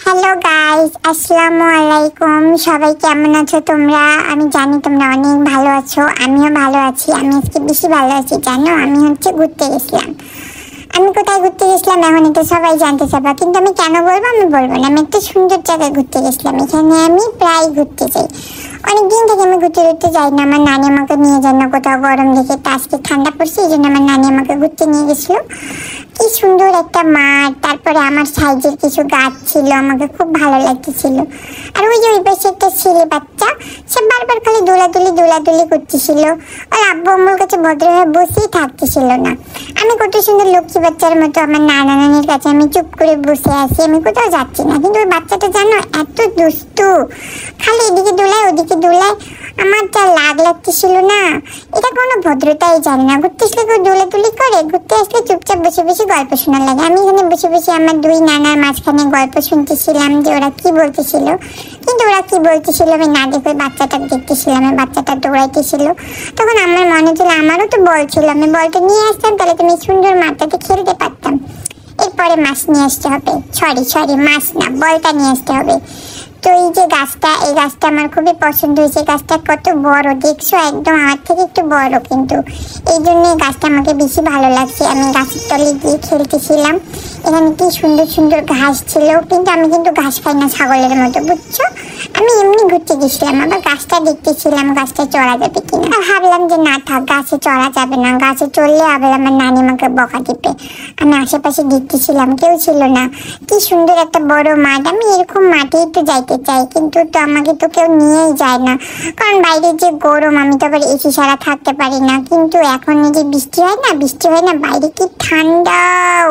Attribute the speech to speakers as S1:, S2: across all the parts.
S1: Hello guys, আসসালামু আলাইকুম। সবাই কেমন আছো তোমরা? আমি জানি তোমরা অনেক ভালো আছো, আমিও ভালো আছি। আমি আজকে বেশি ভালো আছি জানো, আমি ঘুরতে গেছিলাম। আমি কোথায় ঘুরতে গেছিলাম এখন এটা সবাই জানতে চাইবা, কিন্তু আমি কেন বলবো? আমি বলবো না। আমি একটা সুন্দর জায়গায় ঘুরতে গেছিলাম। এখানে আমি প্রায় ঘুরতে যাই, অনেকদিন থেকে আমি ঘুরতে যাই না। আমার নানি আমাকে নিয়ে যান না কোথাও, গরম দেখে। তা আজকে ঠান্ডা পড়ছে, এই জন্য আমার নানি আমাকে ঘুরতে নিয়ে গেছিল। কি সুন্দর একটা মাঠ, তারপরে আমার সাইজের কিছু গাছ ছিল, আমাকে খুব ভালো লাগতেছিল। আর ওই যে ওই পাশে একটা ছেলে বাচ্চা, সে বারবার খালি দোলাদুলি করতেছিল। আর আব্বু আম্মুর কাছে ভদ্রভাবে বসেই থাকতেছিল না। আমি কত সুন্দর লক্ষ্মী বাচ্চার মতো আমার নানা নানির কাছে আমি চুপ করে বসে আছি, আমি কোথাও যাচ্ছি না। কিন্তু ওই বাচ্চাটা জানো এত দুষ্টু, খালি এদিকে দোলায় ওদিকে দোলায়। আমার যা লাগতেছিল না, এটা কোনো ভদ্রতাই জানে না। ঘুরতে আসলে কেউ দোলাদুলি করে, ঘুরতে আসলে চুপচাপ বসে বসে গল্প শোনা লাগে। আমি এখানে বসে বসে আমার দুই নানার মাঝখানে গল্প শুনতেছিলাম যে ওরা কি বলতেছিল। কিন্তু ওরা কি বলতেছিল আমি না দেখে বাচ্চাটা দেখতেছিলাম। বাচ্চাটা দৌড়াইতেছিল, তখন আমার মনে ছিল আমারও তো বল ছিল, আমি বলটা নিয়ে আসতাম, তাহলে তুমি সুন্দর মাঠটাতে খেলতে পারতাম। এরপরে মাছ নিয়ে আসতে হবে, সরি মাছ না, বলটা নিয়ে আসতে হবে। তো এই যে গাছটা, এই গাছটা আমার খুবই পছন্দ হয়েছে। গাছটা কত বড় দেখছো, একদম আমার থেকে একটু বড়, কিন্তু এই জন্য গাছটা আমাকে বেশি ভালো লাগছে। আমি গাছের তলে গিয়ে খেলতেছিলাম। এখানে কি সুন্দর সুন্দর ঘাস ছিল, কিন্তু আমি কিন্তু ঘাস খাই না ছাগলের মতো, বুঝছো। আমি এমনি ঘুরতে গেছিলাম, আবার গাছটা দেখতেছিলাম গাছটা চড়া যাবে কিনা। ভাবলাম যে না থাক, গাছে চড়া যাবে না, গাছে চড়লে আবার আমার নানি আমাকে বকা দিবে। আমি আশেপাশে দেখতেছিলাম, কেউ ছিল না। কি সুন্দর একটা বড় মাঠ, আমি এরকম মাঠেই তো যাইতে চাই, কিন্তু তো আমাকে তো কেউ নিয়েই যায় না, কারণ বাইরে যে গরম, আমি তো আবার এসি ছাড়া থাকতে পারি না। কিন্তু এখন যে বৃষ্টি হয় না, বাইরে কি ঠান্ডা,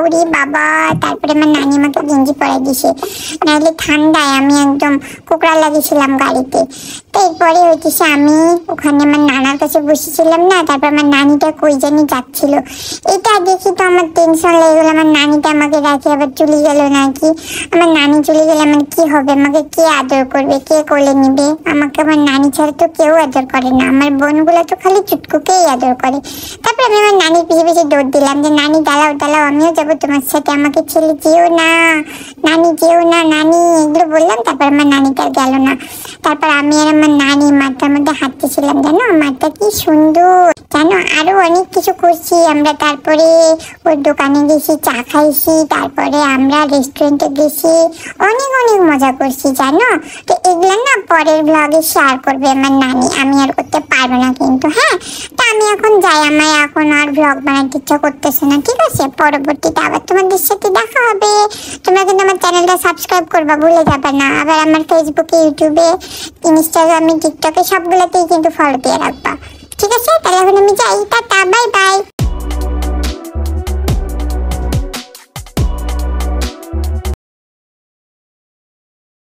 S1: ওরে বাবা। তারপরে আমার নানি আমাকে গেঞ্জি পরাই দিছে, নাহলে ঠান্ডায় আমি একদম কোকড়া লাগিয়েছিলাম গাড়িতে। তো এরপরে হইতেছে আমি ওখানে আমার নানার কাছে বসেছিলাম না, তারপর আমার নানিটা কই জানি যাচ্ছিল। এটা দেখি তো আমার টেনশন লেগে গেল, আমার নানিটা আমাকে রাখি আবার চলে গেল নাকি। আমার নানি চলে গেলে আমার কি হবে? আমাকে কে আদর করবে, কে কোলে নিবে? আমাকে আমার নানি ছাড়া তো কেউ আদর করে না, আমার বোনগুলো তো খালি চুটকুকেই আদর করে। তারপর আমি আমার নানির পিছে দৌড় দিলাম যে নানি দাঁড়াও, আমিও যাবো তোমার সাথে, আমাকে ছেলে যেও না নানি, যেও না নানি, এগুলো বললাম। তারপর আমার নানিটা গেল না। তারপর আমি আর আমার নানি মাঠটার মধ্যে হাঁটতেছিলাম, জানো মাঠটা কি সুন্দর, জানো। আরো অনেক কিছু করছি আমরা। তারপরে ওর দোকানে গেছি, চা খাইছি, তারপরে আমরা রেস্টুরেন্টে গেছি, অনেক মজা করছি, জানো। তো এগুলো না পরের ব্লগে শেয়ার করবে আমার নানি, আমি আর করতে পারবো না কিন্তু। হ্যাঁ, তা আমি এখন যাই, আমার এখন আর ব্লগ বানাতে ইচ্ছা করতেছে না, ঠিক আছে। পরবর্তীতে আবার তোমাদের সাথে দেখা হবে। তোমরা কিন্তু আমার চ্যানেলটা সাবস্ক্রাইব করবা, ভুলে যাবে না। আবার আমার ফেসবুকে, ইউটিউবে, ইনস্টাগ্রামে, টিকটকে সবগুলোতেই কিন্তু ফলো দিয়ে রাখবা, ঠিক আছে। তাহলে এখন আমি যাই।